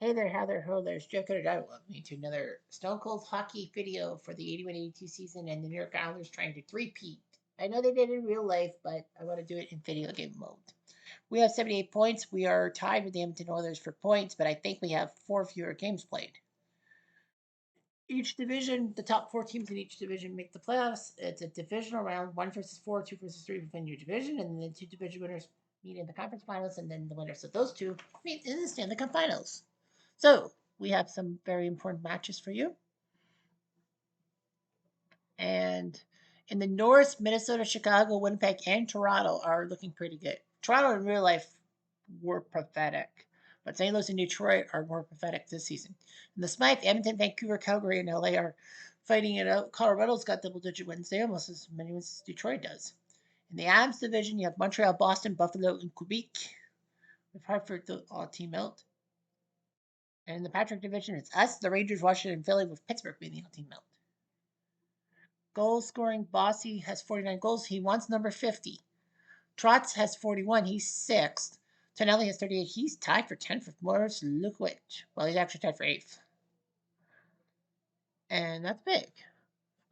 Hey there, how there, ho there, it's Joe Cutter. Welcome to another Stone Cold Hockey video for the 81-82 season and the New York Islanders trying to three-peat. I know they did it in real life, but I want to do it in video game mode. We have 78 points. We are tied with the Edmonton Oilers for points, but I think we have 4 fewer games played. Each division, the top 4 teams in each division make the playoffs. It's a divisional round, 1 versus 4, 2 versus 3 within your division, and then 2 division winners meet in the conference finals, and then the winners of those 2 meet in the Stanley Cup finals. So we have some very important matches for you. And in the North, Minnesota, Chicago, Winnipeg, and Toronto are looking pretty good. Toronto in real life were pathetic, but St. Louis and Detroit are more pathetic this season. In the Smythe, Edmonton, Vancouver, Calgary, and LA are fighting it out. Colorado's got double-digit wins. They almost as many wins as Detroit does. In the Adams division, you have Montreal, Boston, Buffalo, and Quebec. With Hartford all team out. And in the Patrick division, it's us, the Rangers, Washington, and Philly, with Pittsburgh being the all team out. Goal scoring, Bossy has 49 goals. He wants number 50. Trotz has 41. He's 6th. Tonelli has 38. He's tied for 10th with Morris Lukwich. Well, he's actually tied for 8th. And that's big.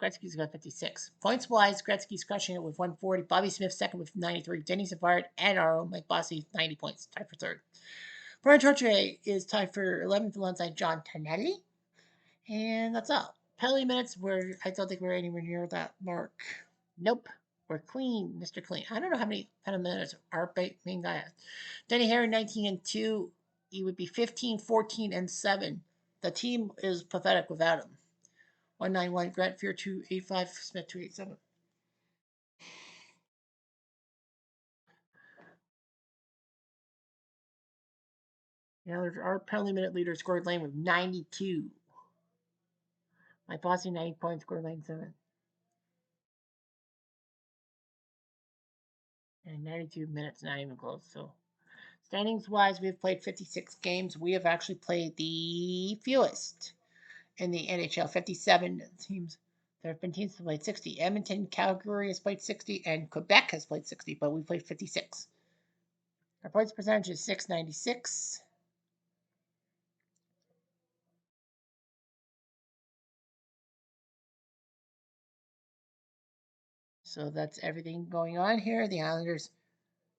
Gretzky's got 56. Points wise, Gretzky's crushing it with 140. Bobby Smith second with 93. Denny Savard and our own Mike Bossy 90 points, tied for 3rd. Brian Trottier is tied for 11th alongside John Tonelli. And that's all. Penalty minutes, I don't think we're anywhere near that mark. Nope. We're clean, Mr. Clean. I don't know how many penalty minutes our main guy has. Denny Harry, 19 and 2. He would be 15, 14, and 7. The team is pathetic without him. 191, Grant Fear 285, Smith 287. Yeah, our penalty minute leader scored lane with 92. My Bossy 90 points, scored lane 7. And 92 minutes, not even close. So, standings wise, we've played 56 games. We have actually played the fewest in the NHL, 57 teams. There have been teams that played 60. Edmonton, Calgary has played 60, and Quebec has played 60, but we played 56. Our points percentage is 696. So that's everything going on here. The Islanders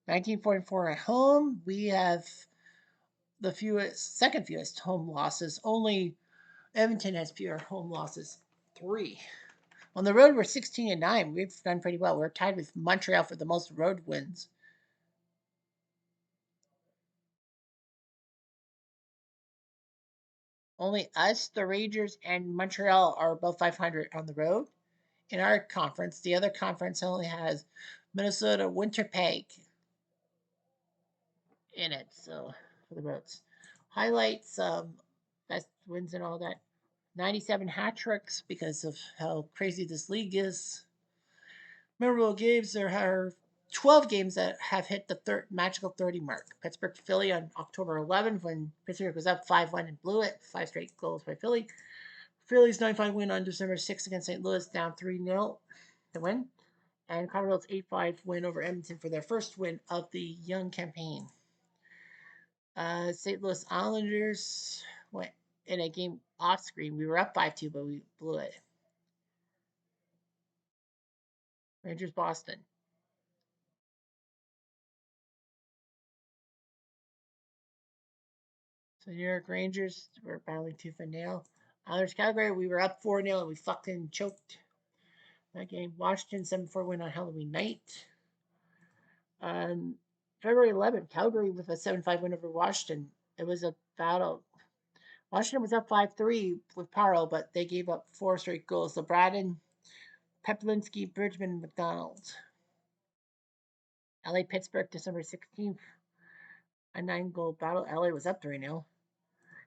1944 at home. We have the second fewest home losses. Only Edmonton has fewer home losses, 3. On the road, we're 16 and 9. We've done pretty well. We're tied with Montreal for the most road wins. Only us, the Rangers, and Montreal are above 500 on the road. In our conference, the other conference only has Minnesota, Winnipeg in it. So for the roads, highlights, best wins and all that. 97 hat tricks because of how crazy this league is. Memorable games, there are 12 games that have hit the magical 30 mark. Pittsburgh Philly on October 11th when Pittsburgh was up 5-1 and blew it. 5 straight goals by Philly. Philly's 9-5 win on December 6th against St. Louis, down 3-0 to win. And Colorado's 8-5 win over Edmonton for their first win of the young campaign. St. Louis Islanders went in a game off screen. We were up 5-2, but we blew it. Rangers Boston. So New York Rangers were battling tooth and nail. Islanders Calgary, we were up 4-0 and we fucking choked that game. Washington 7-4 win on Halloween night. February 11th, Calgary with a 7-5 win over Washington. It was a battle. Washington was up 5-3 with Paro, but they gave up 4 straight goals. So Braden, Peplinski, Bridgman, and McDonald. LA Pittsburgh, December 16th. A 9-goal battle. LA was up 3-0.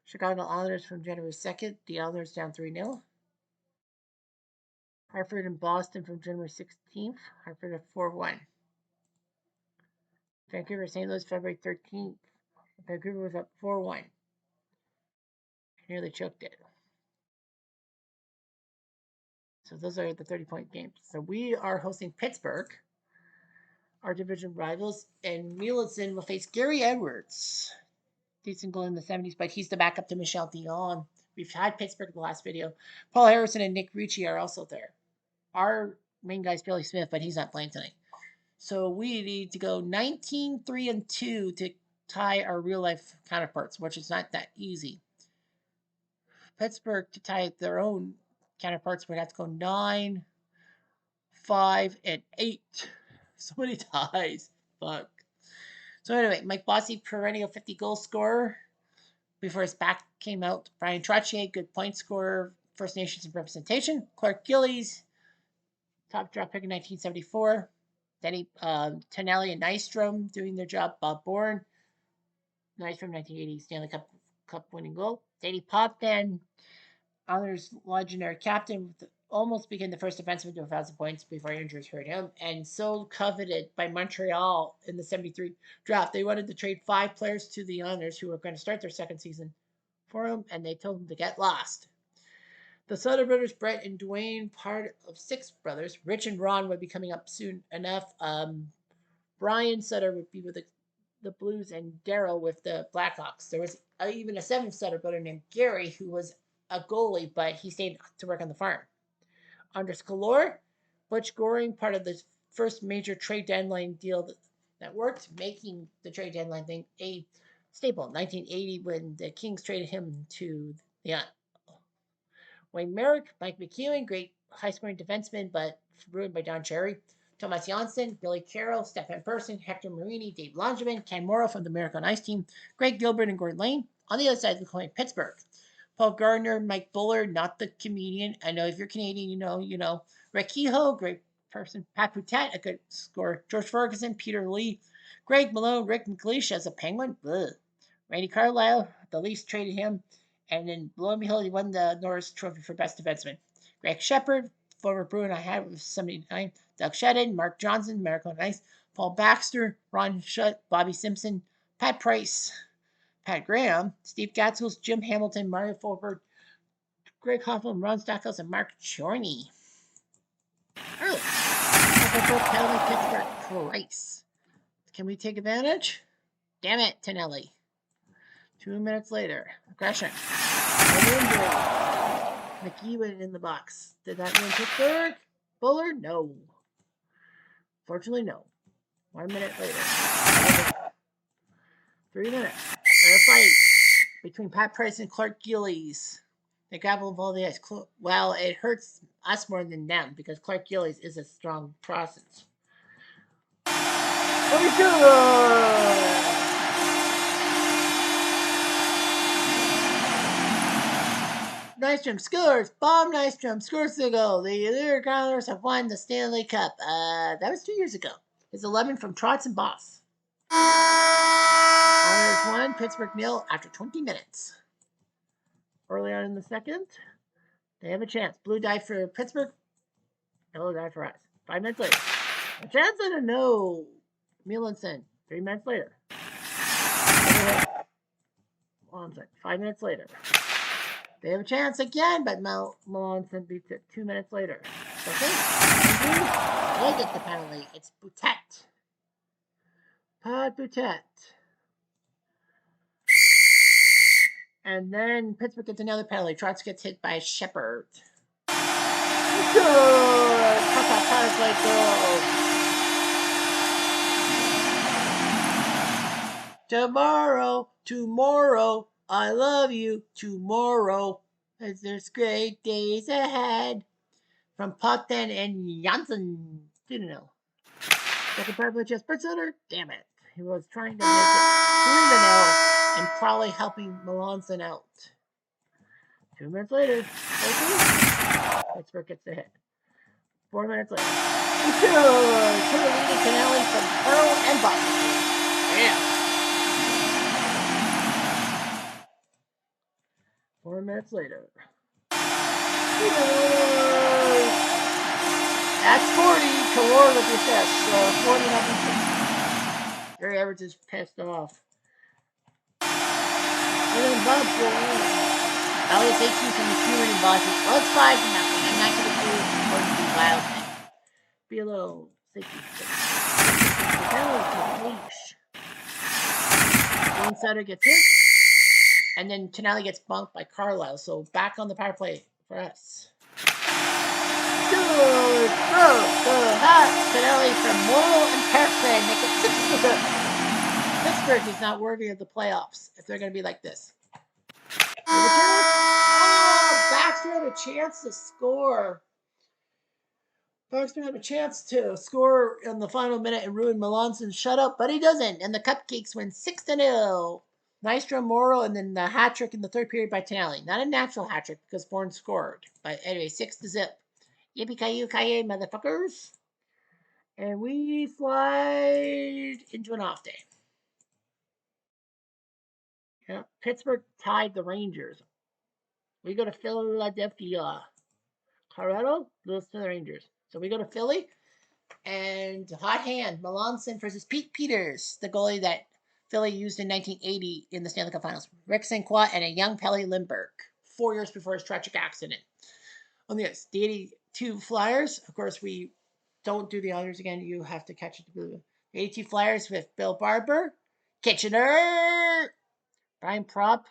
Chicago Islanders from January 2nd. The Islanders down 3-0. Hartford and Boston from January 16th. Hartford at 4-1. Vancouver St. Louis February 13th. Vancouver was up 4-1. Nearly choked it. So those are the 30-point games. So we are hosting Pittsburgh, our division rivals, and Mielsen will face Gary Edwards. decent goal in the 70s, but he's the backup to Michel Dion. We've had Pittsburgh in the last video. Paul Harrison and Nick Ricci are also there. Our main guy's Billy Smith, but he's not playing tonight. So we need to go 19-3-2 to tie our real life counterparts, which is not that easy. Pittsburgh to tie their own counterparts would have to go 9, 5, and 8. So many ties. Fuck. So anyway, Mike Bossy, perennial 50 goal scorer. Before his back came out, Brian Trottier, good point scorer, First Nations representation. Clark Gillies, top draft pick in 1974. Denny Tonelli and Nystrom doing their job. Bob Bourne, Nystrom 1980 Stanley Cup winning goal. Danny Potvin, Honors legendary captain, almost became the first defenseman to 1,000 points before injuries hurt him, and so coveted by Montreal in the 73 draft. They wanted to trade 5 players to the Honors who were going to start their second season for him, and they told him to get lost. The Sutter brothers, Brett and Dwayne, part of 6 brothers. Rich and Ron would be coming up soon enough. Brian Sutter would be with the Blues, and Daryl with the Blackhawks. There was even a 7th Sutter brother named Gary, who was a goalie, but he stayed to work on the farm. Andres Galore, Butch Goring, part of the first major trade deadline deal that worked, making the trade deadline thing a staple. 1980, when the Kings traded him to the Wayne Merrick, Mike McEwen, great high-scoring defenseman, but ruined by Don Cherry. Thomas Janssen, Billy Carroll, Stefan Persson, Hector Marini, Dave Langevin, Ken Morrow from the American Ice team, Greg Gilbert and Gordon Lane. On the other side of the coin, Pittsburgh. Paul Gardner, Mike Buller, not the comedian. I know if you're Canadian, you know. Rick Kehoe, great person. Pat Poutet, a good scorer. George Ferguson, Peter Lee, Greg Malone, Rick McLeish as a Penguin. Ugh. Randy Carlisle, the Leafs traded him, and then lo and behold, he won the Norris Trophy for Best Defenseman. Greg Shepard, former Bruin I had with 79. Doug Shedden, Mark Johnson, American Ice. Paul Baxter, Ron Schutt, Bobby Simpson, Pat Price, Pat Graham, Steve Gatzels, Jim Hamilton, Mario Fulford, Greg Hoffman, Ron Stackhouse, and Mark Chorney. Early. Pittsburgh Price. Can we take advantage? Damn it, Tonelli. 2 minutes later. Aggression. McEwen in the box. Did that win Pittsburgh? Buller? No. Fortunately, no. 1 minute later. 3 minutes. A fight between Pat Price and Clark Gillies. They grapple with all the ice. Well, it hurts us more than them because Clark Gillies is a strong process. Nystrom scores. Bob Nystrom scores the goal. The Lyric Growlers have won the Stanley Cup. That was 2 years ago. It's 11 from Trotz and Boss. Islanders won, Pittsburgh 0 after 20 minutes. Early on in the second, they have a chance. Blue die for Pittsburgh, yellow die for us. 5 minutes later. A chance and a no. Mielenson, 3 minutes later. 5 minutes later. They have a chance again, but Mielenson beats it 2 minutes later. Okay? They get the penalty. It's Boutet. Pat Boutet. And then Pittsburgh gets another penalty. Trotz gets hit by Shepard. Good! Power play goal. Tomorrow, I love you. Tomorrow, as there's great days ahead. From Potvin and Janssen. Didn't know. Second power play just Bertsutter. Damn it. He was trying to make it 3-0 and probably helping Melanson out. 2 minutes later, Pittsburgh gets the hit. 4 minutes later. Turlini Canelli from Pearl and Boston. Damn. 4 minutes later. That's 40. Kalor with the assist. 40-0. Gary Edwards is pissed off. And then Bubs will win. Elliot's 18 from McEwen and Bossy. Well, it's 5-0. I'm not going to do it more than be wild thing. Be a little safety stick. The penalty is leash. Wayne Sutter gets hit. And then Tonali gets bunked by Carlisle. So back on the power play for us. Good throw. Tonali from Morrill and Pearson make it 6-0. Pittsburgh is not worthy of the playoffs if they're going to be like this. Oh, Baxter had a chance to score. Baxter had a chance to score in the final minute and ruin Melanson's shutout, but he doesn't. And the Cupcakes win 6-0. Nystrom, Morrill, and then the hat trick in the third period by Tonali. Not a natural hat trick because Bourne scored. But anyway, 6-0. Yippee-ki-yay, motherfuckers. And we fly into an off day. Yeah, Pittsburgh tied the Rangers. We go to Philadelphia. Colorado loses to the Rangers. So we go to Philly. And hot hand, Melanson versus Pete Peters, the goalie that Philly used in 1980 in the Stanley Cup Finals. Rick St. Croix and a young Pelle Lindbergh, 4 years before his tragic accident. On the ice, the 82 Flyers, of course, we don't do the honors again. You have to catch it. The 82 Flyers with Bill Barber, Kitchener, Brian Propp,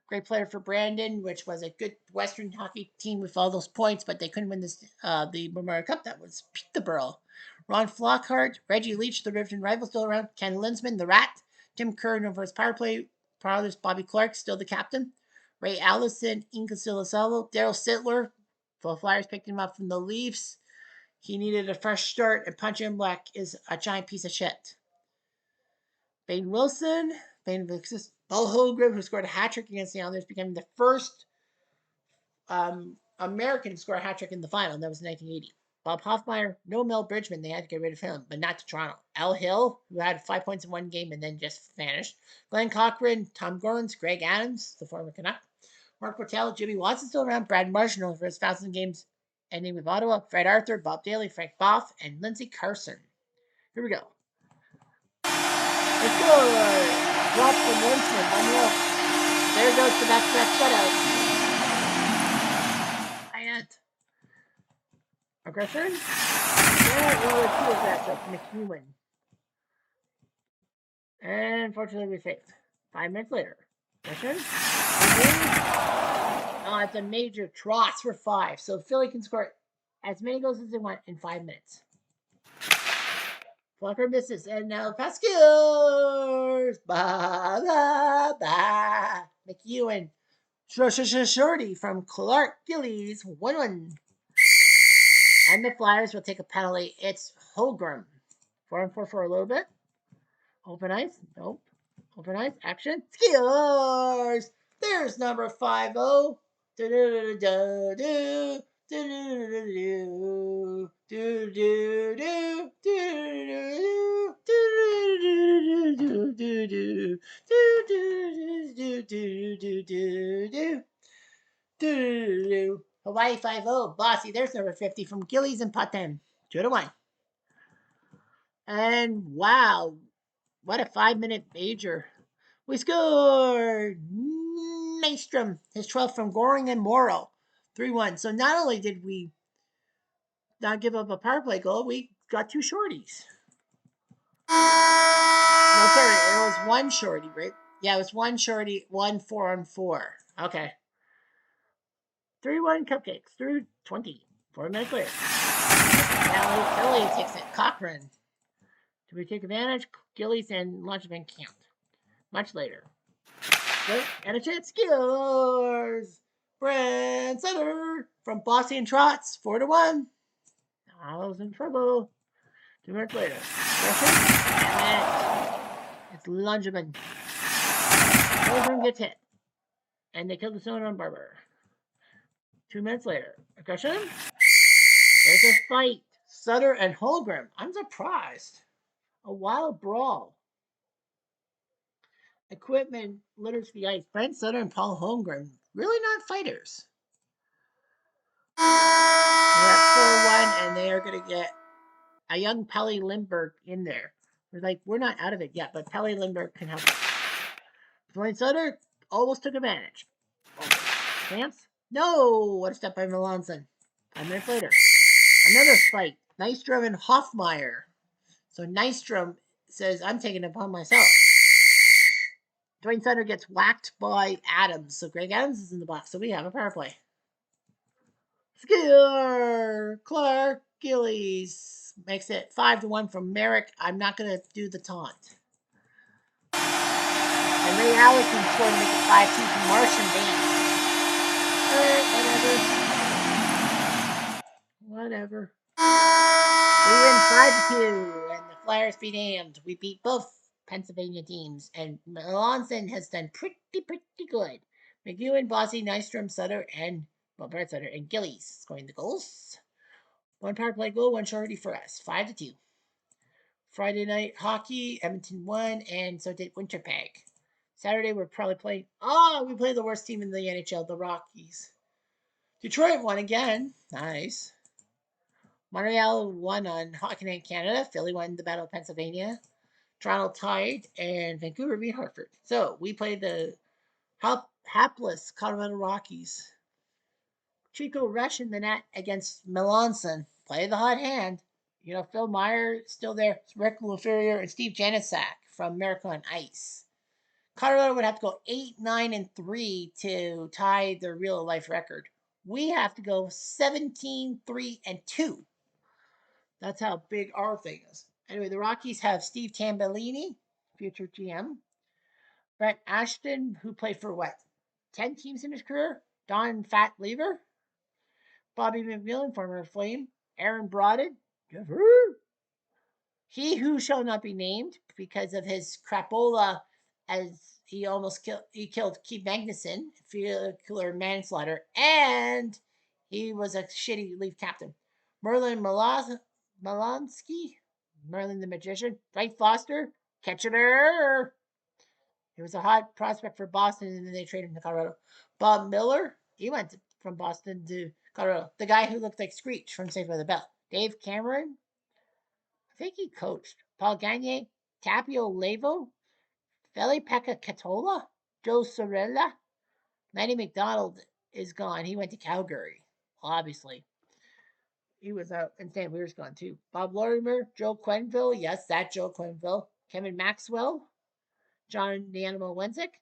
great player for Brandon, which was a good Western hockey team with all those points, but they couldn't win the Memorial Cup. That was Peterborough. Ron Flockhart, Reggie Leach, the Riveton rival, still around. Ken Linsman, the Rat. Tim Kerr, known for his power play. Prowlers, Bobby Clark, still the captain. Ray Allison, Inca Silasalo, Daryl Sittler. The Flyers picked him up from the Leafs. He needed a fresh start, and Punch in Black is a giant piece of shit. Bane Wilson, Bane Vixis, Paul Holmgren, who scored a hat trick against the Islanders, became the first American to score a hat trick in the final, and that was in 1980. Bob Hoffmeyer, no Mel Bridgman, they had to get rid of him, but not to Toronto. Al Hill, who had 5 points in one game and then just vanished. Glenn Cochran, Tom Gorns, Greg Adams, the former Canuck. Mark Portel, Jimmy Watson still around. Brad Marshall for his 1,000 games ending with Ottawa. Fred Arthur, Bob Daly, Frank Boff, and Lindsey Carson. Here we go. It's good. Drop from Winston. 1-0. There goes the back-to-back shutout. Aggression? Yeah, we were too aggressive. McEwen. And unfortunately, we saved. 5 minutes later. Aggression? Oh, it's a major trots for 5. So Philly can score as many goals as they want in 5 minutes. Flocker misses. And now Pascals. Ba, ba, ba. McEwen. Shorty from Clark Gillies. 1-1. And the Flyers will take a penalty. It's Holmgren. 4-on-4 for a little bit. Open ice. Nope. Open ice. Action. Scores! There's number 5-0. Hawaii 5-0. Bossy. There's number 50 from Gillies and Putnam. 2-1. And wow, what a 5-minute major. We scored! Nystrom, his 12th from Goring and Morrill. 3-1. So not only did we not give up a power play goal, we got 2 shorties. No, sorry, it was 1 shorty, right? Yeah, it was 1 shorty, 1 4-on-4. Okay. 3-1 Cupcakes through 20. 4 minutes later. Now Philly takes it. Cochran. Do we take advantage? Gillies and Lunchman can't. Much later. And a chance scores! Brand Sutter from Bossy and Trots. 4-1. I was in trouble. 2 minutes later. It's Lungeman. Lungeman gets hit. And they kill the Stone on Barber. 2 minutes later. Aggression. There's a fight. Sutter and Holmgren. I'm surprised. A wild brawl. Equipment litters the ice. Brent Sutter and Paul Holmgren. Really not fighters. They're at 4-1, and they are going to get a young Pelle Lindbergh in there. We're not out of it yet, but Pelle Lindbergh can help us. Brent Sutter almost took advantage. Chance? No! What a step by Melanson. 5 minutes later. Another fight. Nystrom and Hoffmeyer. So Nystrom says, I'm taking it upon myself. Dwayne Sutter gets whacked by Adams. So Greg Adams is in the box. So we have a power play. Skeeler Clark Gillies makes it 5-1 from Merrick. I'm not going to do the taunt. And Ray Allison scored to make it 5-2 from Martian Baines. Whatever. We win 5-2, and the Flyers be damned. We beat both Pennsylvania teams, and Melanson has done pretty good. McEwen, Bossy, Nystrom, Sutter, and Brett Sutter and Gillies scoring the goals. One power play goal, one shorty for us. 5-2. Friday night hockey, Edmonton won, and so did Winterpeg. Saturday we're probably playing. We played the worst team in the NHL, the Rockies. Detroit won again. Nice. Montreal won on Hockey Night Canada. Philly won the Battle of Pennsylvania. Toronto tied, and Vancouver beat Hartford. So we played the hapless Colorado Rockies. Chico Rush in the net against Melanson. Play the hot hand. You know, Phil Meyer still there. Rick LaFerrier and Steve Janisak from America on Ice. Colorado would have to go 8-9-3 to tie their real life record. We have to go 17-3-2. That's how big our thing is. Anyway, the Rockies have Steve Tambellini, future GM. Brent Ashton, who played for 10 teams in his career. Don Fat Lever. Bobby McMillan, former Flame. Aaron Broaded. He who shall not be named because of his crapola as he almost killed Keith Magnuson, vehicular manslaughter, and he was a shitty Leaf captain. Merlin Malansky, Merlin the Magician. Dwight Foster, Kitchener. He was a hot prospect for Boston, and then they traded him to Colorado. Bob Miller, he went from Boston to Colorado. The guy who looked like Screech from Saved by the Bell. Dave Cameron, I think he coached. Paul Gagne, Tapio Lavo, Feli-Pekka Katola, Joe Sorella. Lenny McDonald is gone. He went to Calgary, obviously. He was out, and Stan Weir's gone too. Bob Lorimer, Joe Quenville, yes, that Joe Quenville. Kevin Maxwell, John the Animal Wensick,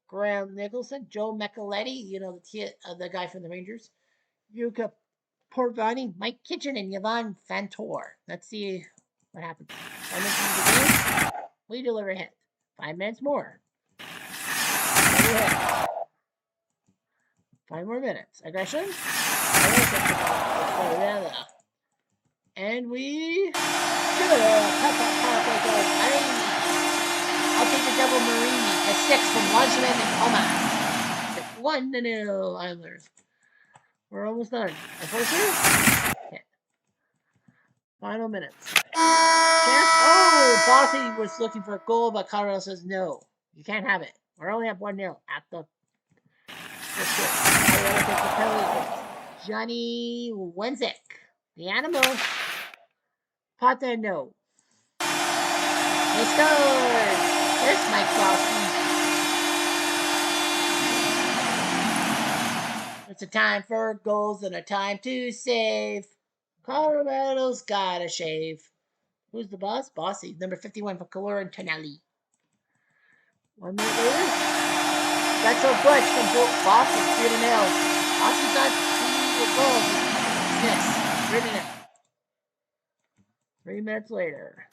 Graham Nicholson, Joe Micheletti, you know, the guy from the Rangers. Yuka Porvani, Mike Kitchen, and Yvonne Fantor. Let's see what happens. 5 minutes into the game, we deliver a hit. 5 minutes more. 5 more minutes. Aggression. And we I'll take the double Marini at 6 from Launchman and Omaha. 1-0 Islanders. We're almost done. Okay. Final minutes. Bossy was looking for a goal, but Colorado says no. You can't have it. We're only up 1-0 at the. Johnny Wensick, the animal. Pata no. They scored. There's Mike Bossy. It's a time for goals and a time to save. Colorado's gotta shave. Who's the boss? Bossy. Number 51 for Calora and Tonelli. 1 minute later. That's so Butch from Bossy. 3-0. Bossy's not with goals. Yes. 3-0. 3 minutes later.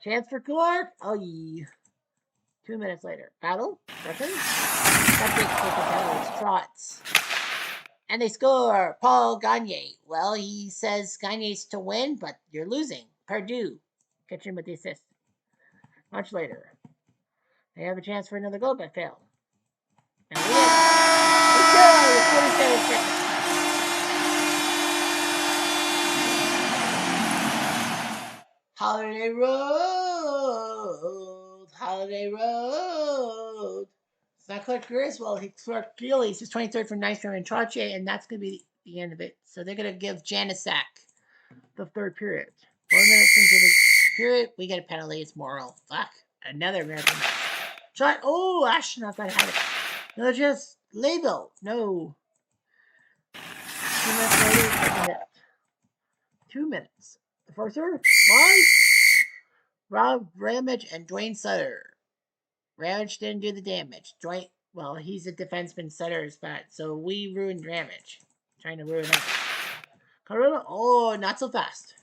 Chance for Clark. Oh, yeah. 2 minutes later. Battle. Second. That big penalties. Trots. And they score. Paul Gagne. Well, he says Gagne's to win, but you're losing. Purdue. Catching with the assist. Much later. They have a chance for another goal, but failed. And we have 47 seconds. Holiday Road. Holiday Road. It's not Clark Griswold. He's Clark Gillies. He's 23rd from Nystrom and Trottier, and that's going to be the end of it. So they're going to give Janisak the third period. 4 minutes into the period, we get a penalty. It's Morrill. Fuck. Another American match. Shot. Oh, Ashton, I thought I had it. No, just label. No. 2 minutes later, second hit. 2 minutes. The first serve. Rob Ramage and Dwayne Sutter. Ramage didn't do the damage. Joint, well, he's a defenseman center his bat, so we ruined Ramage. Trying to ruin us. Colorado, oh, not so fast.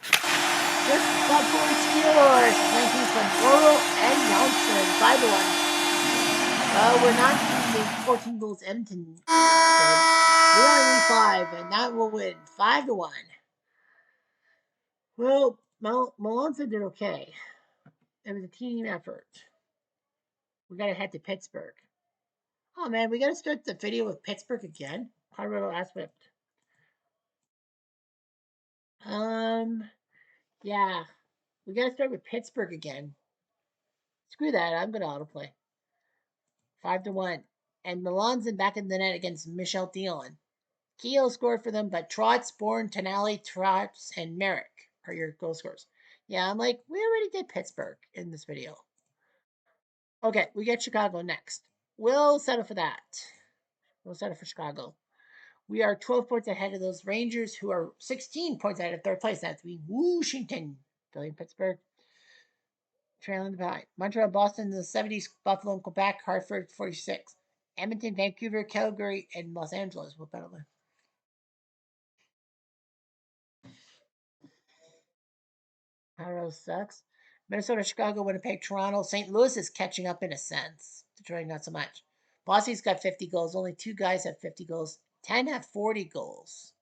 Just before scores. Flanking from Oral and Johnson. 5-1. We're not getting 14 goals Edmonton. We only need 5, and that will win 5-1. Well, Malonza did okay. It was a team effort. We got to head to Pittsburgh. Oh man, we got to start the video with Pittsburgh again. Colorado Aswift. Yeah, we got to start with Pittsburgh again. Screw that. I'm gonna autoplay. 5-1, and Milan's back in the net against Michel Dion. Keogh scored for them, but Trotz, Bourne, Tonali, Trotz, and Merrick are your goal scorers. Yeah, I'm like, we already did Pittsburgh in this video. Okay, we get Chicago next. We'll settle for that. We'll settle for Chicago. We are 12 points ahead of those Rangers, who are 16 points ahead of third place. That's be Washington, Philly, Pittsburgh, trailing behind. Montreal, Boston in the 70s, Buffalo, and Quebec, Hartford, 46. Edmonton, Vancouver, Calgary, and Los Angeles will battle. Colorado sucks. Minnesota, Chicago, Winnipeg, Toronto. St. Louis is catching up in a sense. Detroit, not so much. Bossy's got 50 goals. Only 2 guys have 50 goals. 10 have 40 goals.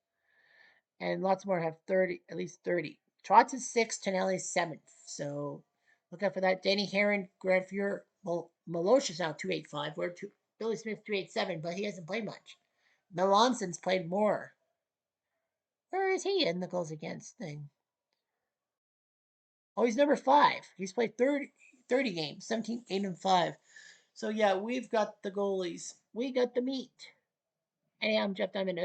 And lots more have 30, at least 30. Trotz is 6th, Tonelli's 7th. So look out for that. Danny Heron, Grant Fuhr, Malosh is now 285. Where Billy Smith 287, but he hasn't played much. Melanson's played more. Where is he in the goals against thing? Oh, he's number 5. He's played 30 games, 17, 8, and 5. So, yeah, we've got the goalies. We got the meat. Hey, I'm Jeff Diamond.